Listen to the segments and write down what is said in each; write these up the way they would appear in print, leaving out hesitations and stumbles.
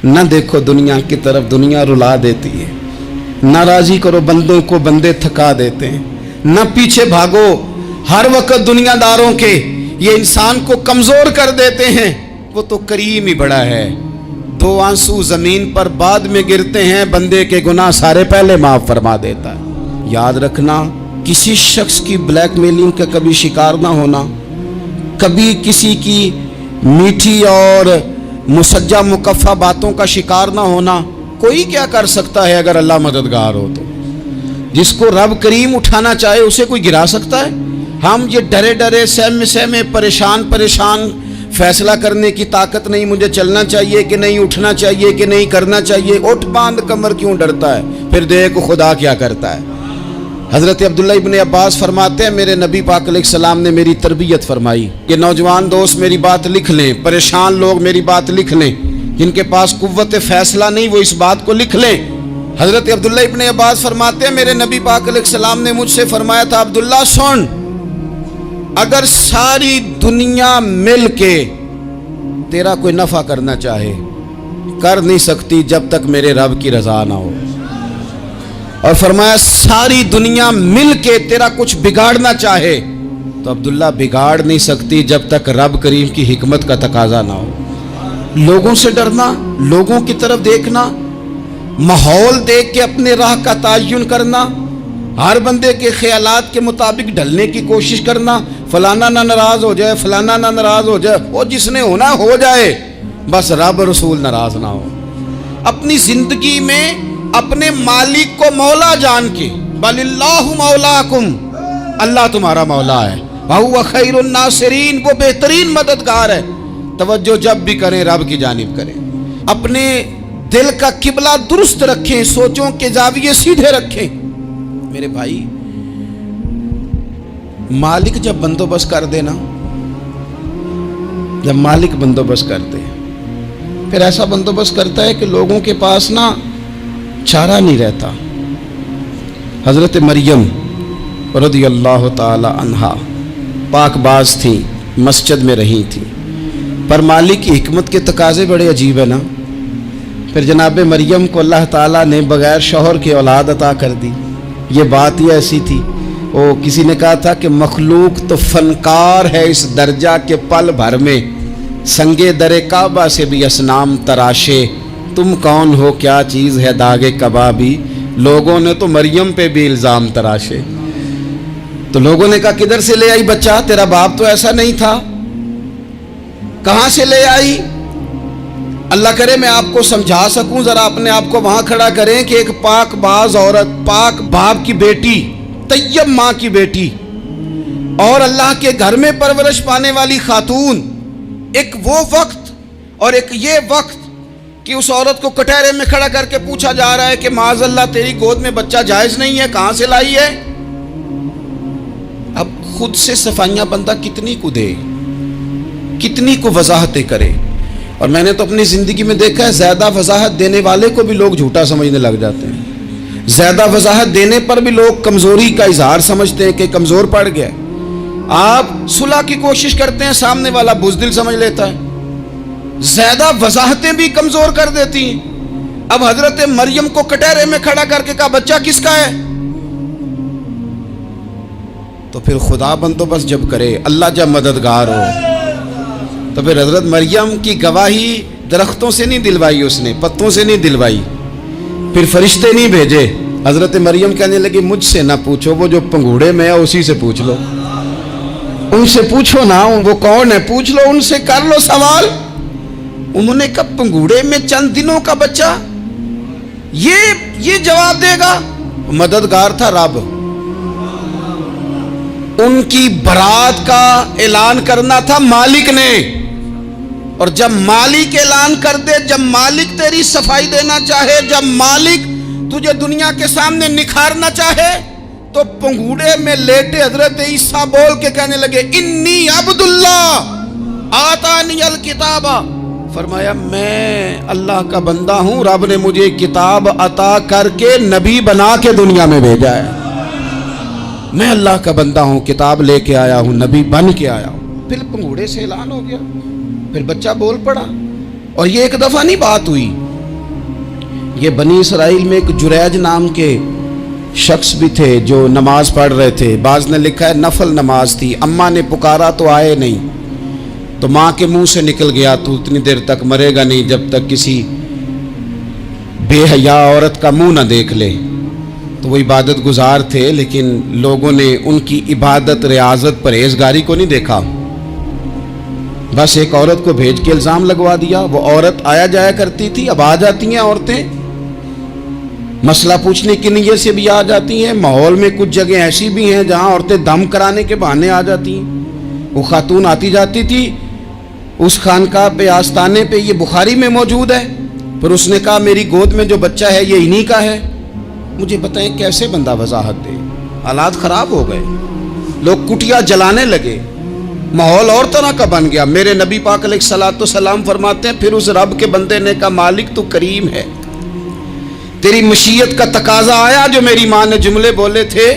نہ دیکھو دنیا کی طرف، دنیا رلا دیتی ہے، نہ راضی کرو بندوں کو، بندے تھکا دیتے ہیں، نہ پیچھے بھاگو ہر وقت دنیا داروں کے، یہ انسان کو کمزور کر دیتے ہیں۔ وہ تو کریم ہی بڑا ہے، 2 آنسو زمین پر بعد میں گرتے ہیں، بندے کے گناہ سارے پہلے معاف فرما دیتا ہے۔ یاد رکھنا، کسی شخص کی بلیک میلنگ کا کبھی شکار نہ ہونا، کبھی کسی کی میٹھی اور مسجع مکفہ باتوں کا شکار نہ ہونا۔ کوئی کیا کر سکتا ہے اگر اللہ مددگار ہو تو؟ جس کو رب کریم اٹھانا چاہے اسے کوئی گرا سکتا ہے؟ ہم یہ ڈرے ڈرے سہمے پریشان فیصلہ کرنے کی طاقت نہیں، مجھے چلنا چاہیے کہ نہیں، اٹھنا چاہیے کہ نہیں، کرنا چاہیے، اٹھ باندھ کمر کیوں ڈرتا ہے؟ پھر دیکھ خدا کیا کرتا ہے۔ حضرت عبداللہ ابن عباس فرماتے ہیں میرے نبی پاک علیہ السلام نے میری تربیت فرمائی۔ یہ نوجوان دوست میری بات لکھ لیں، پریشان لوگ میری بات لکھ لیں، جن کے پاس قوت فیصلہ نہیں وہ اس بات کو لکھ لیں۔ حضرت عبداللہ ابن عباس فرماتے ہیں میرے نبی پاک علیہ السلام نے مجھ سے فرمایا تھا، عبداللہ سن، اگر ساری دنیا مل کے تیرا کوئی نفع کرنا چاہے، کر نہیں سکتی جب تک میرے رب کی رضا نہ ہو۔ اور فرمایا ساری دنیا مل کے تیرا کچھ بگاڑنا چاہے تو عبداللہ بگاڑ نہیں سکتی جب تک رب کریم کی حکمت کا تقاضا نہ ہو۔ لوگوں سے ڈرنا، لوگوں کی طرف دیکھنا، ماحول دیکھ کے اپنے راہ کا تعین کرنا، ہر بندے کے خیالات کے مطابق ڈھلنے کی کوشش کرنا، فلانا نہ ناراض ہو جائے، فلانا نہ ناراض ہو جائے، وہ جس نے ہونا ہو جائے، بس رب رسول ناراض نہ ہو۔ اپنی زندگی میں اپنے مالک کو مولا جان کے، بل اللہ مولاکم، اللہ تمہارا مولا ہے، وہو خیر الناصرین، وہ بہترین مددگار ہے۔ توجہ جب بھی کریں رب کی جانب کریں، اپنے دل کا قبلہ درست رکھیں، سوچوں کے زاویے سیدھے رکھیں۔ میرے بھائی، مالک جب بندوبست کر دے نا، جب مالک بندوبست کر دے، پھر ایسا بندوبست کرتا ہے کہ لوگوں کے پاس نا چارہ نہیں رہتا۔ حضرت مریم رضی اللہ تعالی عنہا پاک باز تھیں، مسجد میں رہی تھیں، پر مالک کی حکمت کے تقاضے بڑے عجیب ہیں نا۔ پھر جناب مریم کو اللہ تعالیٰ نے بغیر شوہر کے اولاد عطا کر دی۔ یہ بات ہی ایسی تھی، وہ کسی نے کہا تھا کہ مخلوق تو فنکار ہے اس درجہ کے پل بھر میں سنگے در کعبہ سے بھی اصنام تراشے، تم کون ہو کیا چیز ہے داغے کبابی، لوگوں نے تو مریم پہ بھی الزام تراشے۔ تو لوگوں نے کہا کدھر سے لے آئی بچہ، تیرا باپ تو ایسا نہیں تھا، کہاں سے لے آئی؟ اللہ کرے میں آپ کو سمجھا سکوں، ذرا اپنے آپ کو وہاں کھڑا کریں کہ ایک پاک باز عورت، پاک باپ کی بیٹی، طیب ماں کی بیٹی، اور اللہ کے گھر میں پرورش پانے والی خاتون، ایک وہ وقت اور ایک یہ وقت کہ اس عورت کو کٹہرے میں کھڑا کر کے پوچھا جا رہا ہے کہ معاذ اللہ تیری گود میں بچہ جائز نہیں ہے، کہاں سے لائی ہے؟ اب خود سے صفائیاں بندہ کتنی کو دے، کتنی کو وضاحتیں کرے۔ اور میں نے تو اپنی زندگی میں دیکھا ہے زیادہ وضاحت دینے والے کو بھی لوگ جھوٹا سمجھنے لگ جاتے ہیں، زیادہ وضاحت دینے پر بھی لوگ کمزوری کا اظہار سمجھتے ہیں کہ کمزور پڑ گیا۔ آپ صلح کی کوشش کرتے ہیں، سامنے والا بزدل سمجھ لیتا ہے، زیادہ وضاحتیں بھی کمزور کر دیتی ہیں۔ اب حضرت مریم کو کٹہرے میں کھڑا کر کے کہا بچہ کس کا ہے؟ تو پھر خدا بندوبست جب کرے، اللہ جب مددگار ہو، تو پھر حضرت مریم کی گواہی درختوں سے نہیں دلوائی، اس نے پتوں سے نہیں دلوائی، پھر فرشتے نہیں بھیجے۔ حضرت مریم کہنے لگی مجھ سے نہ پوچھو، وہ جو پنگوڑے میں ہے اسی سے پوچھ لو، ان سے پوچھو نا، وہ کون ہے پوچھ لو، ان سے کر لو سوال۔ انہوں نے کہا پنگوڑے میں چند دنوں کا بچہ یہ جواب دے گا؟ مددگار تھا رب، ان کی برات کا اعلان کرنا تھا مالک نے، اور جب مالک اعلان کر دے، جب مالک تیری صفائی دینا چاہے، جب مالک تجھے دنیا کے سامنے نکھارنا چاہے، تو پنگوڑے میں لیٹے حضرت عیسیٰ بول کے کہنے لگے انی عبداللہ آتانی الکتاب، فرمایا میں اللہ کا بندہ ہوں، رب نے مجھے کتاب عطا کر کے نبی بنا کے دنیا میں بھیجا ہے، میں اللہ کا بندہ ہوں، کتاب لے کے آیا ہوں، نبی بن کے آیا ہوں۔ پھر پنگوڑے سے اعلان ہو گیا، پھر بچہ بول پڑا، اور یہ ایک دفعہ نہیں بات ہوئی، یہ بنی اسرائیل میں ایک جریج نام کے شخص بھی تھے جو نماز پڑھ رہے تھے. بعض نے لکھا ہے نفل نماز تھی. اماں نے پکارا تو آئے نہیں, تو ماں کے منہ سے نکل گیا تو اتنی دیر تک مرے گا نہیں جب تک کسی بے حیا عورت کا منہ نہ دیکھ لے. تو وہ عبادت گزار تھے, لیکن لوگوں نے ان کی عبادت, ریاضت, پرہیزگاری کو نہیں دیکھا. بس ایک عورت کو بھیج کے الزام لگوا دیا. وہ عورت آیا جایا کرتی تھی, اب آ جاتی ہیں عورتیں, مسئلہ پوچھنے کی نیت سے بھی آ جاتی ہیں. ماحول میں کچھ جگہ ایسی بھی ہیں جہاں عورتیں دم کرانے کے بہانے آ جاتی ہیں. وہ خاتون آتی جاتی تھی اس خانقاہ پہ, آستانے پہ, یہ بخاری میں موجود ہے. پھر اس نے کہا میری گود میں جو بچہ ہے یہ انہی کا ہے. مجھے بتائیں کیسے بندہ وضاحت دے. حالات خراب ہو گئے, لوگ کٹیا جلانے لگے, ماحول اور طرح کا بن گیا. میرے نبی پاک علیہ الصلوۃ والسلام فرماتے ہیں پھر اس رب کے بندے نے کہا مالک تو کریم ہے, تیری مشیت کا تقاضا آیا جو میری ماں نے جملے بولے تھے,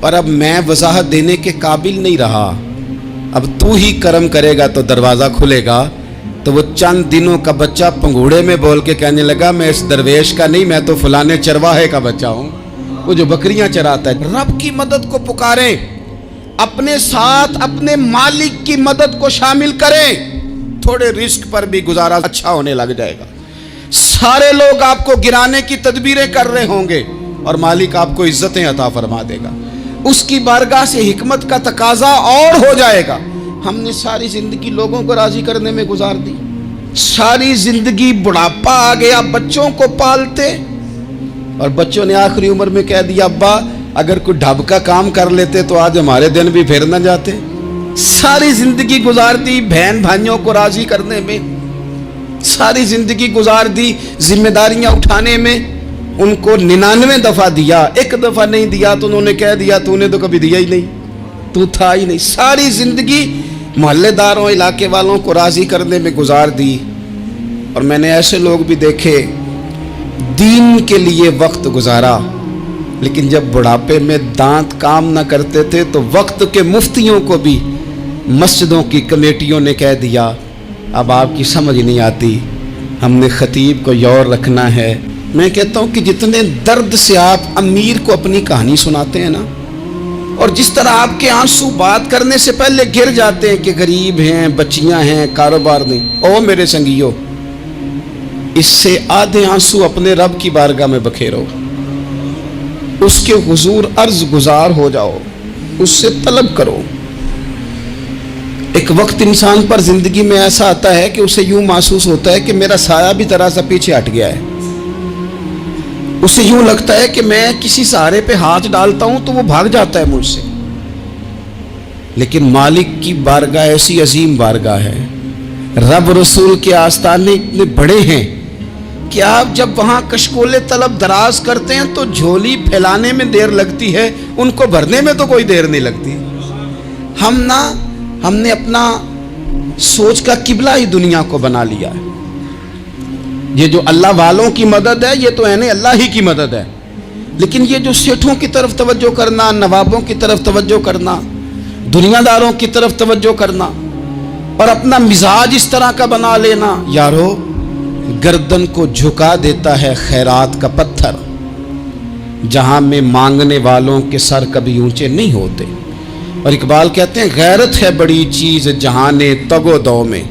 پر اب میں وضاحت دینے کے قابل نہیں رہا, اب تو ہی کرم کرے گا تو دروازہ کھلے گا. تو وہ چند دنوں کا بچہ پنگوڑے میں بول کے کہنے لگا میں اس درویش کا نہیں, میں تو فلانے چرواہے کا بچہ ہوں, وہ جو بکریاں چراتا ہے. رب کی مدد کو پکاریں, اپنے ساتھ اپنے مالک کی مدد کو شامل کریں, تھوڑے رزق پر بھی گزارا اچھا ہونے لگ جائے گا. سارے لوگ آپ کو گرانے کی تدبیریں کر رہے ہوں گے اور مالک آپ کو عزتیں عطا فرما دے گا. اس کی بارگاہ سے حکمت کا تقاضا اور ہو جائے گا. ہم نے ساری زندگی لوگوں کو راضی کرنے میں گزار دی, ساری زندگی بڑھاپا آ گیا بچوں کو پالتے, اور بچوں نے آخری عمر میں کہہ دیا ابا اگر کوئی ڈھب کا کام کر لیتے تو آج ہمارے دن بھی پھر نہ جاتے. ساری زندگی گزار دی بہن بھائیوں کو راضی کرنے میں, ساری زندگی گزار دی ذمہ داریاں اٹھانے میں. ان کو 99 دفعہ دیا, ایک دفعہ نہیں دیا تو انہوں نے کہہ دیا تو نے تو کبھی دیا ہی نہیں, تو تھا ہی نہیں. ساری زندگی محلے داروں علاقے والوں کو راضی کرنے میں گزار دی. اور میں نے ایسے لوگ بھی دیکھے دین کے لیے وقت گزارا, لیکن جب بڑھاپے میں دانت کام نہ کرتے تھے تو وقت کے مفتیوں کو بھی مسجدوں کی کمیٹیوں نے کہہ دیا اب آپ کی سمجھ نہیں آتی, ہم نے خطیب کو یور رکھنا ہے. میں کہتا ہوں کہ جتنے درد سے آپ امیر کو اپنی کہانی سناتے ہیں نا, اور جس طرح آپ کے آنسو بات کرنے سے پہلے گر جاتے ہیں کہ غریب ہیں, بچیاں ہیں, کاروبار نہیں, او میرے سنگیو, اس سے آدھے آنسو اپنے رب کی بارگاہ میں بکھیرو, اس کے حضور عرض گزار ہو جاؤ, اس سے طلب کرو. ایک وقت انسان پر زندگی میں ایسا آتا ہے کہ اسے یوں محسوس ہوتا ہے کہ میرا سایہ بھی ذرا سا پیچھے ہٹ گیا ہے. اسے یوں لگتا ہے کہ میں کسی سہارے پہ ہاتھ ڈالتا ہوں تو وہ بھاگ جاتا ہے مجھ سے. لیکن مالک کی بارگاہ ایسی عظیم بارگاہ ہے, رب رسول کے آستانے اتنے بڑے ہیں کہ آپ جب وہاں کشکول طلب دراز کرتے ہیں تو جھولی پھیلانے میں دیر لگتی ہے, ان کو بھرنے میں تو کوئی دیر نہیں لگتی. ہم نے اپنا سوچ کا قبلہ ہی دنیا کو بنا لیا ہے. یہ جو اللہ والوں کی مدد ہے یہ تو ہے نہیں, اللہ ہی کی مدد ہے. لیکن یہ جو سیٹھوں کی طرف توجہ کرنا, نوابوں کی طرف توجہ کرنا, دنیا داروں کی طرف توجہ کرنا, اور اپنا مزاج اس طرح کا بنا لینا, یارو گردن کو جھکا دیتا ہے خیرات کا پتھر, جہاں میں مانگنے والوں کے سر کبھی اونچے نہیں ہوتے. اور اقبال کہتے ہیں غیرت ہے بڑی چیز جہان تگ و دو میں,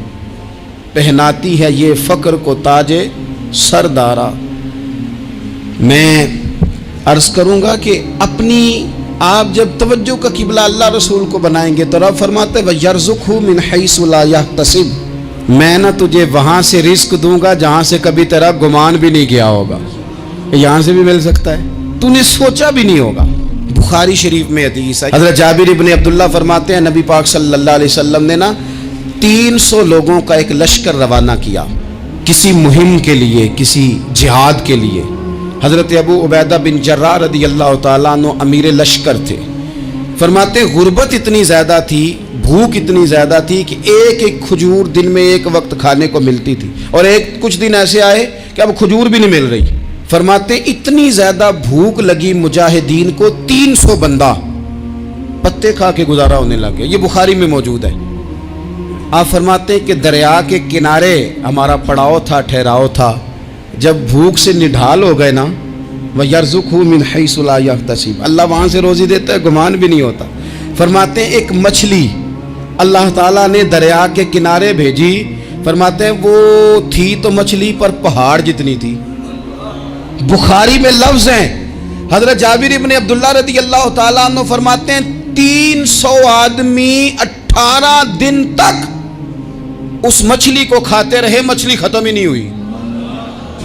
پہناتی ہے یہ فقر کو تاج سردارا. میں عرض کروں گا کہ اپنی آپ جب توجہ کا قبلہ اللہ رسول کو بنائیں گے تو رب فرماتے ہیں وَيَرْزُقْهُ مِنْ حَيْثُ لَا يَحْتَسِبُ, میں نہ تجھے وہاں سے رزق دوں گا جہاں سے کبھی تیرا گمان بھی نہیں کیا ہوگا. یہاں سے بھی مل سکتا ہے, تو نے سوچا بھی نہیں ہوگا. بخاری شریف میں حدیث ہے, حضرت جابر ابن عبداللہ فرماتے ہیں نبی پاک صلی اللہ علیہ وسلم نے 300 لوگوں کا ایک لشکر روانہ کیا کسی مہم کے لیے, کسی جہاد کے لیے. حضرت ابو عبیدہ بن جراح رضی اللہ تعالیٰ عنہ امیر لشکر تھے. فرماتے غربت اتنی زیادہ تھی, بھوک اتنی زیادہ تھی کہ ایک ایک کھجور دن میں ایک وقت کھانے کو ملتی تھی, اور کچھ دن ایسے آئے کہ اب کھجور بھی نہیں مل رہی. فرماتے اتنی زیادہ بھوک لگی مجاہدین کو 300 بندہ پتے کھا کے گزارا ہونے لگ گیا. یہ بخاری میں موجود ہے. آپ فرماتے ہیں کہ دریا کے کنارے ہمارا پڑاؤ تھا, ٹھہراؤ تھا, جب بھوک سے نڈھال ہو گئے نا، وَيَرْزُقْهُ مِنْ حَيْثُ لَا يَحْتَسِبُ، اللہ وہاں سے روزی دیتا ہے، گمان بھی نہیں ہوتا۔ فرماتے ہیں ایک مچھلی اللہ تعالیٰ نے دریا کے کنارے بھیجی، فرماتے ہیں وہ تھی تو مچھلی پر پہاڑ جتنی تھی۔ بخاری میں لفظ ہیں، حضرت جابر ابن عبداللہ رضی اللہ تعالیٰ عنہ فرماتے ہیں 300 آدمی 18 دن تک اس مچھلی کو کھاتے رہے، مچھلی ختم ہی نہیں ہوئی۔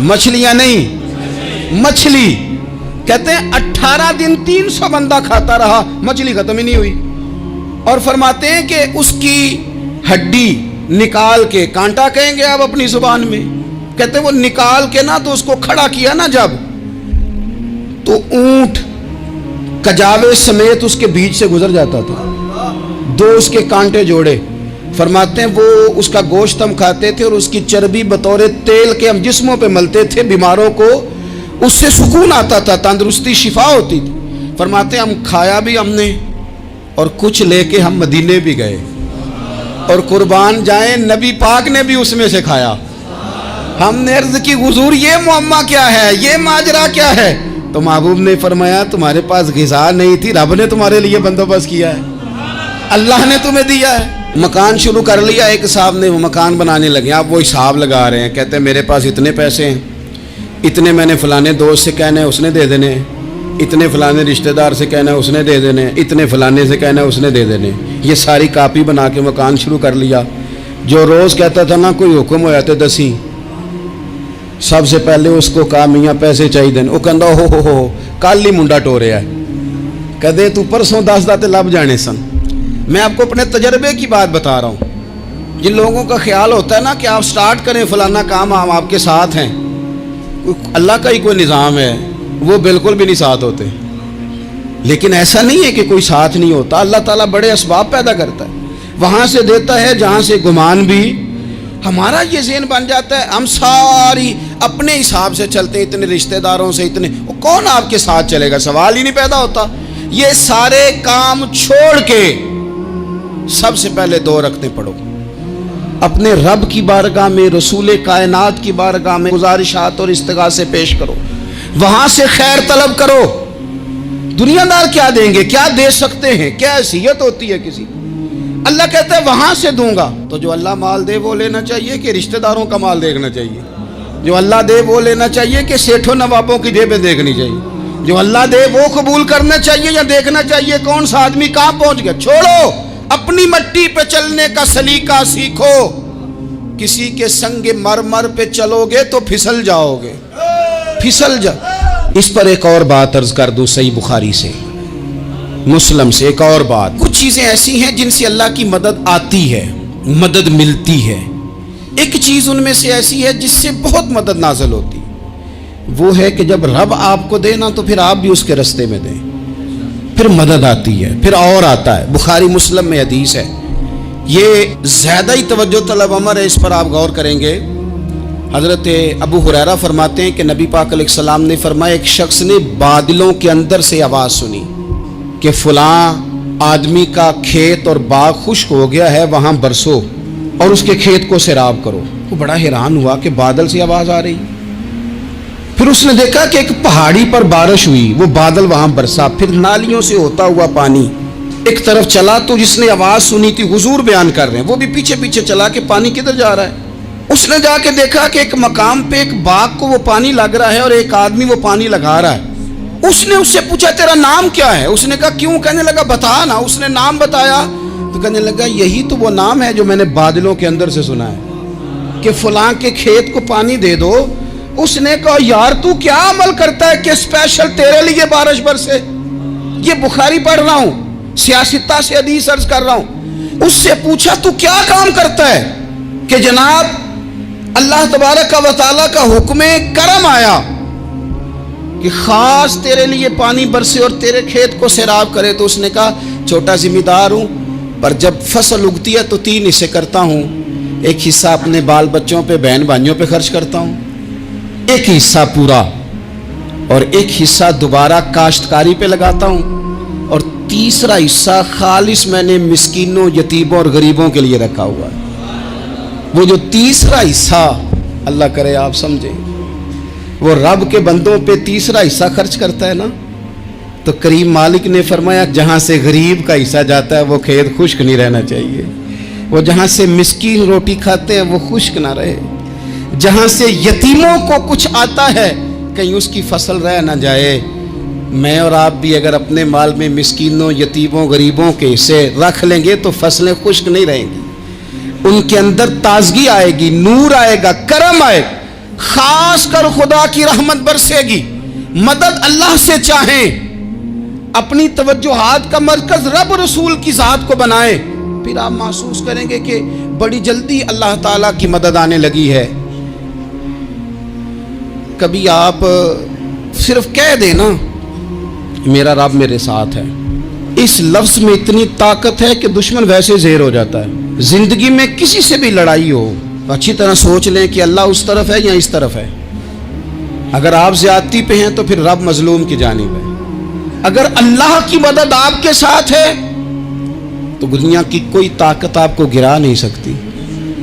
مچھلیاں نہیں، مچھلی کہتے ہیں 18 دن 300 بندہ کھاتا رہا، مچھلی ختم ہی نہیں ہوئی۔ اور فرماتے ہیں کہ اس کی ہڈی نکال کے، کانٹا کہیں گے آپ اپنی زبان میں، کہتے ہیں وہ نکال کے نا تو اس کو کھڑا کیا نا جب، تو اونٹ کجاوے سمیت اس کے بیچ سے گزر جاتا تھا، 2 اس کے کانٹے جوڑے۔ فرماتے ہیں وہ اس کا گوشت ہم کھاتے تھے اور اس کی چربی بطور تیل کے ہم جسموں پہ ملتے تھے، بیماروں کو اس سے سکون آتا تھا، تندرستی شفا ہوتی تھی۔ فرماتے ہیں ہم کھایا بھی ہم نے، اور کچھ لے کے ہم مدینے بھی گئے، اور قربان جائیں نبی پاک نے بھی اس میں سے کھایا۔ ہم نے عرض کی حضور یہ معمہ کیا ہے، یہ ماجرا کیا ہے؟ تو محبوب نے فرمایا تمہارے پاس غذا نہیں تھی، رب نے تمہارے لیے بندوبست کیا ہے، اللہ نے تمہیں دیا ہے۔ مکان شروع کر لیا، ایک صاحب نے وہ مکان بنانے لگے، آپ وہ حساب لگا رہے ہیں، کہتے ہیں میرے پاس اتنے پیسے ہیں، اتنے میں نے فلانے دوست سے کہنا ہے اس نے دے دینے، اتنے فلانے رشتہ دار سے کہنا ہے اس نے دے دینے، اتنے فلانے سے کہنا ہے اس نے دے دینے۔ یہ ساری کاپی بنا کے مکان شروع کر لیا۔ جو روز کہتا تھا نا کوئی حکم ہو جاتے دسی، سب سے پہلے اس کو کہا میاں پیسے چاہیے دین، وہ کہندا ہو کل ہی منڈا ٹوریا ہے، کدے تو پرسوں 10 داتے لب جانے سن۔ میں آپ کو اپنے تجربے کی بات بتا رہا ہوں۔ جن لوگوں کا خیال ہوتا ہے نا کہ آپ سٹارٹ کریں فلانا کام، ہم آپ کے ساتھ ہیں، اللہ کا ہی کوئی نظام ہے، وہ بالکل بھی نہیں ساتھ ہوتے۔ لیکن ایسا نہیں ہے کہ کوئی ساتھ نہیں ہوتا، اللہ تعالیٰ بڑے اسباب پیدا کرتا ہے، وہاں سے دیتا ہے جہاں سے گمان بھی۔ ہمارا یہ ذہن بن جاتا ہے ہم ساری اپنے حساب سے چلتے ہیں، اتنے رشتہ داروں سے، اتنے، کون آپ کے ساتھ چلے گا؟ سوال ہی نہیں پیدا ہوتا۔ یہ سارے کام چھوڑ کے سب سے پہلے 2 رکعتیں پڑھو، اپنے رب کی بارگاہ میں، رسول کائنات کی بارگاہ میں گزارشات اور استغاثے پیش کرو، وہاں سے خیر طلب کرو۔ دنیا دار کیا دیں گے، کیا دے سکتے ہیں، کیا حیثیت ہوتی ہے کسی؟ اللہ کہتا ہے وہاں سے دوں گا۔ تو جو اللہ مال دے وہ لینا چاہیے کہ رشتہ داروں کا مال دیکھنا چاہیے؟ جو اللہ دے وہ لینا چاہیے کہ سیٹھوں نوابوں کی جیبیں دیکھنی چاہیے؟ جو اللہ دے وہ قبول کرنا چاہیے یا دیکھنا چاہیے کون سا آدمی کہاں پہنچ گیا؟ چھوڑو، اپنی مٹی پہ چلنے کا سلیقہ سیکھو۔ کسی کے سنگ مرمر پہ چلو گے تو پھسل جاؤ گے، پھسل جا۔ اس پر ایک اور بات عرض کر دوں، صحیح بخاری سے، مسلم سے ایک اور بات۔ کچھ چیزیں ایسی ہیں جن سے اللہ کی مدد آتی ہے، مدد ملتی ہے۔ ایک چیز ان میں سے ایسی ہے جس سے بہت مدد نازل ہوتی، وہ ہے کہ جب رب آپ کو دے نا تو پھر آپ بھی اس کے رستے میں دیں، پھر مدد آتی ہے، پھر اور آتا ہے۔ بخاری مسلم میں حدیث ہے، یہ زیادہ ہی توجہ طلب امر ہے، اس پر آپ غور کریں گے۔ حضرت ابو ہریرہ فرماتے ہیں کہ نبی پاک علیہ السلام نے فرمایا ایک شخص نے بادلوں کے اندر سے آواز سنی کہ فلاں آدمی کا کھیت اور باغ خشک ہو گیا ہے، وہاں برسو اور اس کے کھیت کو سیراب کرو۔ وہ بڑا حیران ہوا کہ بادل سے آواز آ رہی۔ پھر اس نے دیکھا کہ ایک پہاڑی پر بارش ہوئی، وہ بادل وہاں برسا، پھر نالیوں سے ہوتا ہوا پانی ایک طرف چلا۔ تو جس نے آواز سنی تھی، حضور بیان کر رہے ہیں، وہ بھی پیچھے پیچھے چلا کہ پانی کدھر جا رہا ہے۔ اس نے جا کے دیکھا کہ ایک مقام پہ ایک باغ کو وہ پانی لگ رہا ہے اور ایک آدمی وہ پانی لگا رہا ہے۔ اس نے اس سے پوچھا تیرا نام کیا ہے؟ اس نے کہا کیوں؟ کہنے لگا بتا نا۔ اس نے نام بتایا تو کہنے لگا یہی تو وہ نام ہے جو میں نے بادلوں کے اندر سے سنا ہے کہ فلاں کے کھیت کو پانی دے دو۔ اس نے کہا یار تو کیا عمل کرتا ہے کہ اسپیشل تیرے لیے بارش برسے؟ یہ بخاری پڑھ رہا ہوں، سیاستہ سے حدیث عرض کر رہا ہوں۔ اس سے پوچھا تو کیا کام کرتا ہے کہ جناب اللہ تبارک و تعالیٰ کا حکم کرم آیا کہ خاص تیرے لیے پانی برسے اور تیرے کھیت کو سیراب کرے؟ تو اس نے کہا چھوٹا ذمہ دار ہوں، پر جب فصل اگتی ہے تو 3 حصے کرتا ہوں، ایک حصہ اپنے بال بچوں پہ، بہن بھائیوں پہ خرچ کرتا ہوں، ایک حصہ پورا، اور ایک حصہ دوبارہ کاشتکاری پہ لگاتا ہوں، اور تیسرا حصہ خالص میں نے مسکینوں، یتیموں اور غریبوں کے لیے رکھا ہوا ہے۔ وہ جو تیسرا حصہ، اللہ کرے آپ سمجھیں، وہ رب کے بندوں پہ تیسرا حصہ خرچ کرتا ہے نا, تو کریم مالک نے فرمایا جہاں سے غریب کا حصہ جاتا ہے وہ کھیت خشک نہیں رہنا چاہیے. وہ جہاں سے مسکین روٹی کھاتے ہیں وہ خشک نہ رہے. جہاں سے یتیموں کو کچھ آتا ہے کہیں اس کی فصل رہ نہ جائے. میں اور آپ بھی اگر اپنے مال میں مسکینوں, یتیموں, غریبوں کے حصے رکھ لیں گے تو فصلیں خشک نہیں رہیں گی. ان کے اندر تازگی آئے گی, نور آئے گا, کرم آئے گا, خاص کر خدا کی رحمت برسے گی. مدد اللہ سے چاہیں, اپنی توجہات کا مرکز رب رسول کی ذات کو بنائیں, پھر آپ محسوس کریں گے کہ بڑی جلدی اللہ تعالیٰ کی مدد آنے لگی ہے. کبھی آپ صرف کہہ دیں نا میرا رب میرے ساتھ ہے, اس لفظ میں اتنی طاقت ہے کہ دشمن ویسے زہر ہو جاتا ہے. زندگی میں کسی سے بھی لڑائی ہو اچھی طرح سوچ لیں کہ اللہ اس طرف ہے یا اس طرف ہے. اگر آپ زیادتی پہ ہیں تو پھر رب مظلوم کی جانب ہے. اگر اللہ کی مدد آپ کے ساتھ ہے تو دنیا کی کوئی طاقت آپ کو گرا نہیں سکتی.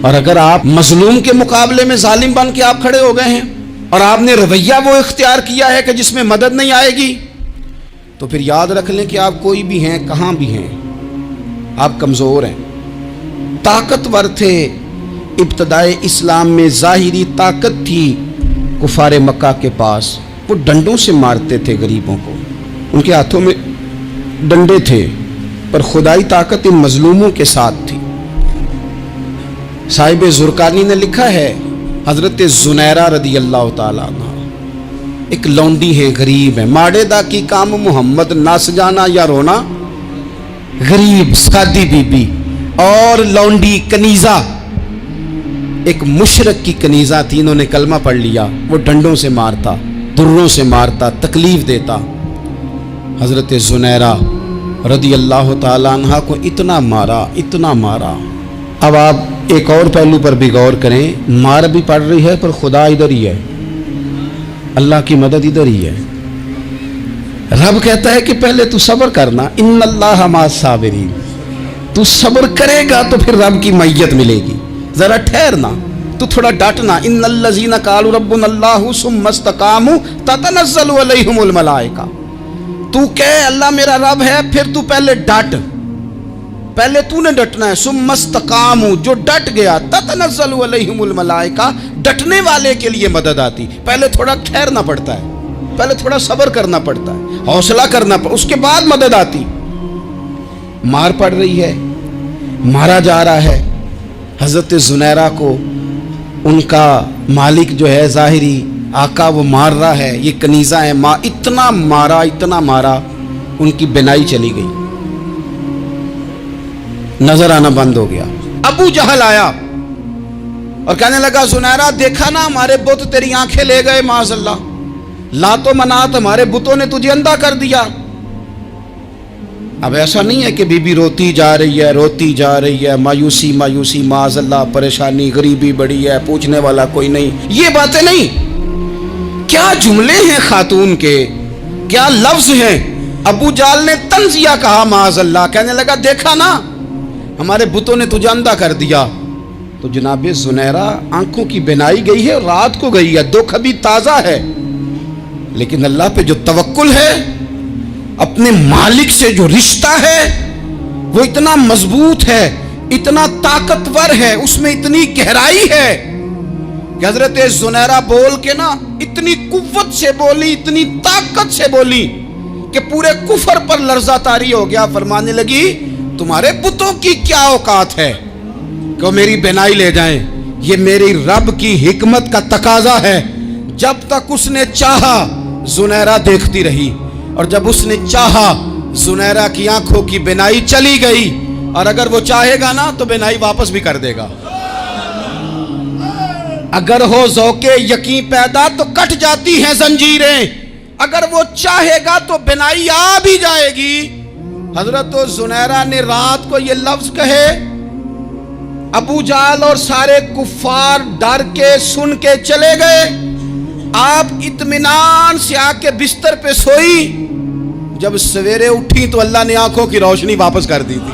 اور اگر آپ مظلوم کے مقابلے میں ظالم بن کے آپ کھڑے ہو گئے ہیں اور آپ نے رویہ وہ اختیار کیا ہے کہ جس میں مدد نہیں آئے گی, تو پھر یاد رکھ لیں کہ آپ کوئی بھی ہیں, کہاں بھی ہیں, آپ کمزور ہیں. طاقتور تھے ابتدائے اسلام میں, ظاہری طاقت تھی کفار مکہ کے پاس, وہ ڈنڈوں سے مارتے تھے غریبوں کو, ان کے ہاتھوں میں ڈنڈے تھے, پر خدائی طاقت ان مظلوموں کے ساتھ تھی. صاحب زرقانی نے لکھا ہے حضرت زنیرہ رضی اللہ تعالیٰ عنہ ایک لونڈی ہے, غریب ہے, ماڑے دا کی کام محمد نس جانا یا رونا, غریب سادی بی بی اور لونڈی کنیزہ, ایک مشرک کی کنیزہ تھی, انہوں نے کلمہ پڑھ لیا. وہ ڈنڈوں سے مارتا, دروں سے مارتا, تکلیف دیتا. حضرت زنیرہ رضی اللہ تعالیٰ عنہ کو اتنا مارا, اتنا مارا. اب آپ ایک اور پہلو پر بھی غور کریں, مار بھی پڑ رہی ہے پر خدا ادھر ہی ہے, اللہ کی مدد ادھر ہی ہے. رب کہتا ہے کہ پہلے تو صبر کرنا, ان اللہ مع الصابرین, تو صبر کرے گا تو پھر رب کی معیت ملے گی. ذرا ٹھہرنا, تو تھوڑا ڈٹنا. ان الذین قالوا ربنا اللہ ثم استقاموا تتنزل علیہم الملائکہ, تو کہے اللہ میرا رب ہے, پھر تو پہلے ڈٹ, پہلے تو نے ڈٹنا ہے. ثم استقاموا, جو ڈٹ گیا, تتنزل علیہم الملائکہ, ڈٹنے والے کے لیے مدد آتی. پہلے تھوڑا ٹھہرنا پڑتا ہے, پہلے تھوڑا صبر کرنا پڑتا ہے, حوصلہ کرنا پڑتا, اس کے بعد مدد آتی. مار پڑ رہی ہے, مارا جا رہا ہے. حضرت زنیرہ کو ان کا مالک جو ہے ظاہری آقا وہ مار رہا ہے, یہ کنیزہ ہے, اتنا مارا, اتنا مارا, ان کی بینائی چلی گئی, نظر آنا بند ہو گیا. ابو جہل آیا اور کہنے لگا زنیرہ دیکھا نا ہمارے بت تیری آنکھیں لے گئے, معاذ اللہ, لات و منات ہمارے بتوں نے تجھے اندھا کر دیا. اب ایسا نہیں ہے کہ بی بی روتی جا رہی ہے, روتی جا رہی ہے, مایوسی مایوسی, معاذ اللہ, پریشانی, غریبی بڑی ہے, پوچھنے والا کوئی نہیں, یہ باتیں نہیں. کیا جملے ہیں خاتون کے, کیا لفظ ہیں. ابو جہل نے تنزیہ کہا, معاذ اللہ, کہنے لگا دیکھا نا ہمارے بتوں نے تجھے اندھا کر دیا. تو جناب زنیرہ آنکھوں کی بینائی گئی ہے, رات کو گئی ہے, دکھ ابھی تازہ ہے, لیکن اللہ پہ جو توکل ہے, اپنے مالک سے جو رشتہ ہے وہ اتنا مضبوط ہے, اتنا طاقتور ہے, اس میں اتنی گہرائی ہے کہ حضرت زنیرہ بول کے نا اتنی قوت سے بولی, اتنی طاقت سے بولی کہ پورے کفر پر لرزہ طاری ہو گیا. فرمانے لگی تمہارے بتوں کی کیا اوقات ہے کہ میری بینائی لے جائیں, یہ میری رب کی حکمت کا تقاضا ہے. جب تک اس نے چاہا زنیرہ دیکھتی رہی, اور جب اس نے چاہا زنیرہ کی آنکھوں کی بینائی چلی گئی, اور اگر وہ چاہے گا نا تو بینائی واپس بھی کر دے گا. اگر ہو ذوق یقین پیدا تو کٹ جاتی ہیں زنجیریں, اگر وہ چاہے گا تو بینائی آ بھی جائے گی. حضرت زنیرہ نے رات کو یہ لفظ کہے, ابو جہل اور سارے کفار ڈر کے سن کے چلے گئے. آپ اطمینان سے آ کے بستر پہ سوئی, جب سویرے اٹھی تو اللہ نے آنکھوں کی روشنی واپس کر دی تھی.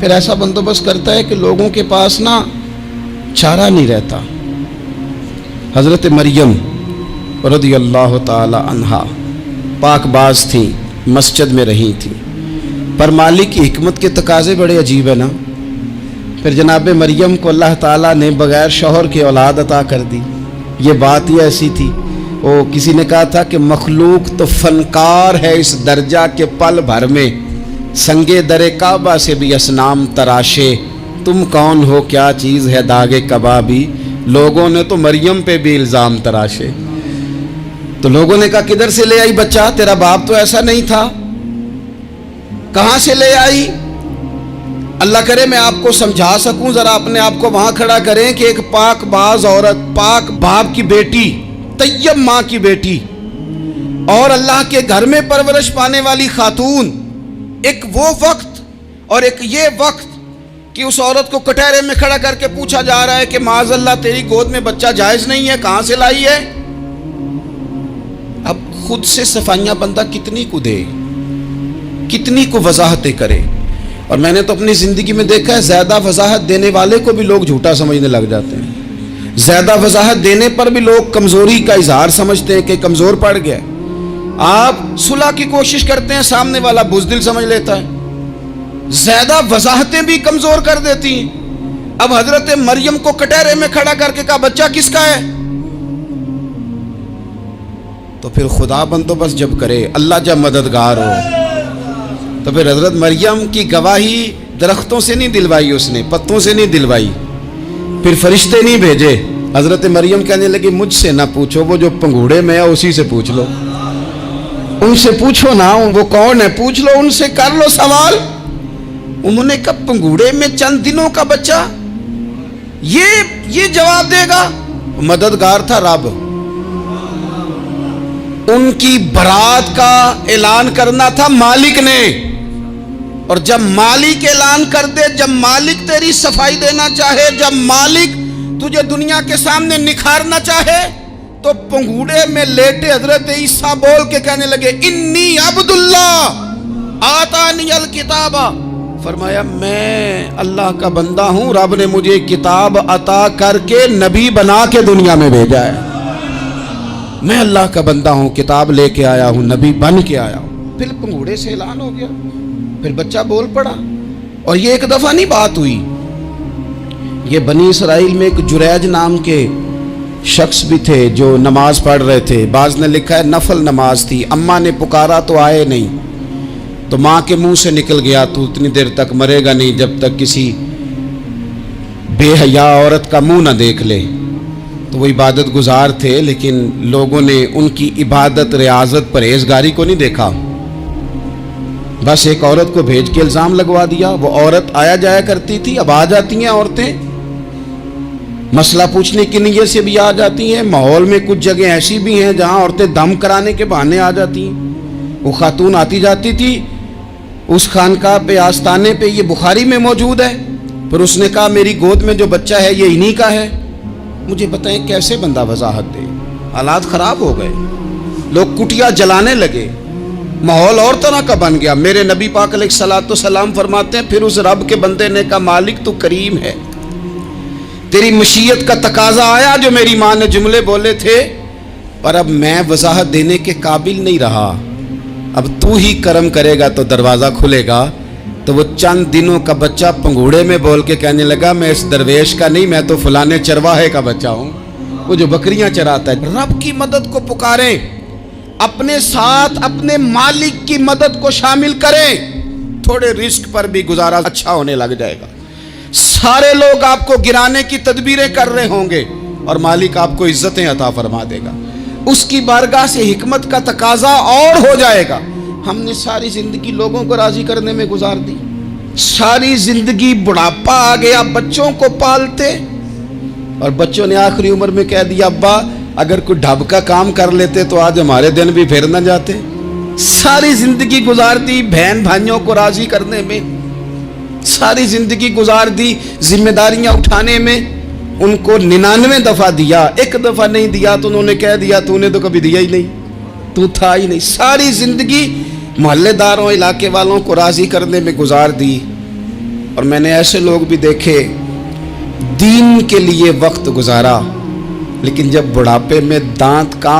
پھر ایسا بندوبست کرتا ہے کہ لوگوں کے پاس نا چارہ نہیں رہتا۔ حضرت مریم رضی اللہ تعالی عنہا پاک باز تھیں، مسجد میں رہی تھیں، پر مالک کی حکمت کے تقاضے بڑے عجیب ہیں نا۔ پھر جناب مریم کو اللہ تعالیٰ نے بغیر شوہر کے اولاد عطا کر دی۔ یہ بات ہی ایسی تھی، وہ کسی نے کہا تھا کہ مخلوق تو فنکار ہے اس درجہ کے پل بھر میں سنگے در کعبہ سے بھی اصنام تراشے، تم کون ہو کیا چیز ہے داغے کبابی، لوگوں نے تو مریم پہ بھی الزام تراشے۔ تو لوگوں نے کہا کدھر سے لے آئی بچہ، تیرا باپ تو ایسا نہیں تھا، کہاں سے لے آئی؟ اللہ کرے میں آپ کو سمجھا سکوں، ذرا اپنے آپ کو وہاں کھڑا کریں کہ ایک پاک باز عورت، پاک باپ کی بیٹی، طیب ماں کی بیٹی اور اللہ کے گھر میں پرورش پانے والی خاتون، ایک وہ وقت اور ایک یہ وقت کہ اس عورت کو کٹہرے میں کھڑا کر کے پوچھا جا رہا ہے کہ معاذ اللہ تیری گود میں بچہ جائز نہیں ہے، کہاں سے لائی ہے؟ اب خود سے صفائیاں بندہ کتنی کو دے، کتنی کو وضاحتیں کرے۔ اور میں نے تو اپنی زندگی میں دیکھا ہے زیادہ وضاحت دینے والے کو بھی لوگ جھوٹا سمجھنے لگ جاتے ہیں، زیادہ وضاحت دینے پر بھی لوگ کمزوری کا اظہار سمجھتے ہیں کہ کمزور پڑ گیا۔ آپ صلح کی کوشش کرتے ہیں، سامنے والا بزدل سمجھ لیتا ہے، زیادہ وضاحتیں بھی کمزور کر دیتی ہیں۔ اب حضرت مریم کو کٹہرے میں کھڑا کر کے کہا بچہ کس کا ہے؟ تو پھر خدا بندوبست جب کرے، اللہ جب مددگار ہو، تو پھر حضرت مریم کی گواہی درختوں سے نہیں دلوائی، اس نے پتوں سے نہیں دلوائی، پھر فرشتے نہیں بھیجے۔ حضرت مریم کہنے لگی مجھ سے نہ پوچھو، وہ جو پنگوڑے میں ہے اسی سے پوچھ لو، ان سے پوچھو نا وہ کون ہے، پوچھ لو ان سے، کر لو سوال۔ انہوں نے کہا پنگوڑے میں چند دنوں کا بچہ، یہ جواب دے گا؟ مددگار تھا رب، ان کی برات کا اعلان کرنا تھا مالک نے، اور جب مالک اعلان کر دے، جب مالک تیری صفائی دینا چاہے، جب مالک تجھے دنیا کے سامنے نکھارنا چاہے، تو پنگوڑے میں لیٹے حضرت عیسیٰ بول کے کہنے لگے انی عبداللہ آتانی الکتاب، فرمایا میں اللہ کا بندہ ہوں، رب نے مجھے کتاب عطا کر کے نبی بنا کے دنیا میں بھیجا ہے، میں اللہ کا بندہ ہوں، کتاب لے کے آیا ہوں، نبی بن کے آیا ہوں۔ پھر پنگوڑے سے اعلان ہو گیا، پھر بچہ بول پڑا۔ اور یہ ایک دفعہ نہیں بات ہوئی، یہ بنی اسرائیل میں ایک جریج نام کے شخص بھی تھے جو نماز پڑھ رہے تھے، بعض نے لکھا ہے نفل نماز تھی، اماں نے پکارا تو آئے نہیں، تو ماں کے منہ سے نکل گیا تو اتنی دیر تک مرے گا نہیں جب تک کسی بے حیا عورت کا منہ نہ دیکھ لے۔ تو وہ عبادت گزار تھے، لیکن لوگوں نے ان کی عبادت، ریاضت، پرہیزگاری کو نہیں دیکھا، بس ایک عورت کو بھیج کے الزام لگوا دیا۔ وہ عورت آیا جایا کرتی تھی، اب آ جاتی ہیں عورتیں، مسئلہ پوچھنے کی نیت سے بھی آ جاتی ہیں۔ ماحول میں کچھ جگہ ایسی بھی ہیں جہاں عورتیں دم کرانے کے بہانے آ جاتی ہیں۔ وہ خاتون آتی جاتی تھی اس خانقاہ پہ، آستانے پہ، یہ بخاری میں موجود ہے، پھر اس نے کہا میری گود میں جو بچہ ہے یہ انہی کا ہے۔ مجھے بتائیں کیسے بندہ وضاحت دے؟ حالات خراب ہو گئے، لوگ کٹیا جلانے لگے، ماحول اور طرح کا بن گیا۔ میرے نبی پاک علیہ الصلوۃ والسلام فرماتے ہیں پھر اس رب کے بندے نے کہا مالک تو کریم ہے، تیری مشیت کا تقاضا آیا جو میری ماں نے جملے بولے تھے، پر اب میں وضاحت دینے کے قابل نہیں رہا، اب تو ہی کرم کرے گا تو دروازہ کھلے گا۔ تو وہ چند دنوں کا بچہ پنگوڑے میں بول کے کہنے لگا میں اس درویش کا نہیں، میں تو فلانے چرواہے کا بچہ ہوں، وہ جو بکریاں چراتا ہے۔ رب کی مدد کو پکاریں، اپنے ساتھ اپنے مالک کی مدد کو شامل کریں، تھوڑے رزق پر بھی گزارا اچھا ہونے لگ جائے گا۔ سارے لوگ آپ کو گرانے کی تدبیریں کر رہے ہوں گے اور مالک آپ کو عزتیں عطا فرما دے گا، اس کی بارگاہ سے حکمت کا تقاضا اور ہو جائے گا۔ ہم نے ساری زندگی لوگوں کو راضی کرنے میں گزار دی، ساری زندگی بڑھاپا آ گیا بچوں کو پالتے، اور بچوں نے آخری عمر میں کہہ دیا ابا اگر کوئی ڈھب کا کام کر لیتے تو آج ہمارے دن بھی پھر نہ جاتے۔ ساری زندگی گزار دی بہن بھائیوں کو راضی کرنے میں، ساری زندگی گزار دی ذمہ داریاں اٹھانے میں، ان کو 99 دفعہ دیا، ایک دفعہ نہیں دیا تو انہوں نے کہہ دیا تو نے تو کبھی دیا ہی نہیں، تو تھا ہی نہیں۔ ساری زندگی محلے داروں، علاقے والوں کو راضی کرنے میں گزار دی، اور میں نے ایسے لوگ بھی دیکھے دین کے لیے وقت گزارا، لیکن جب بڑھاپے میں دانت کام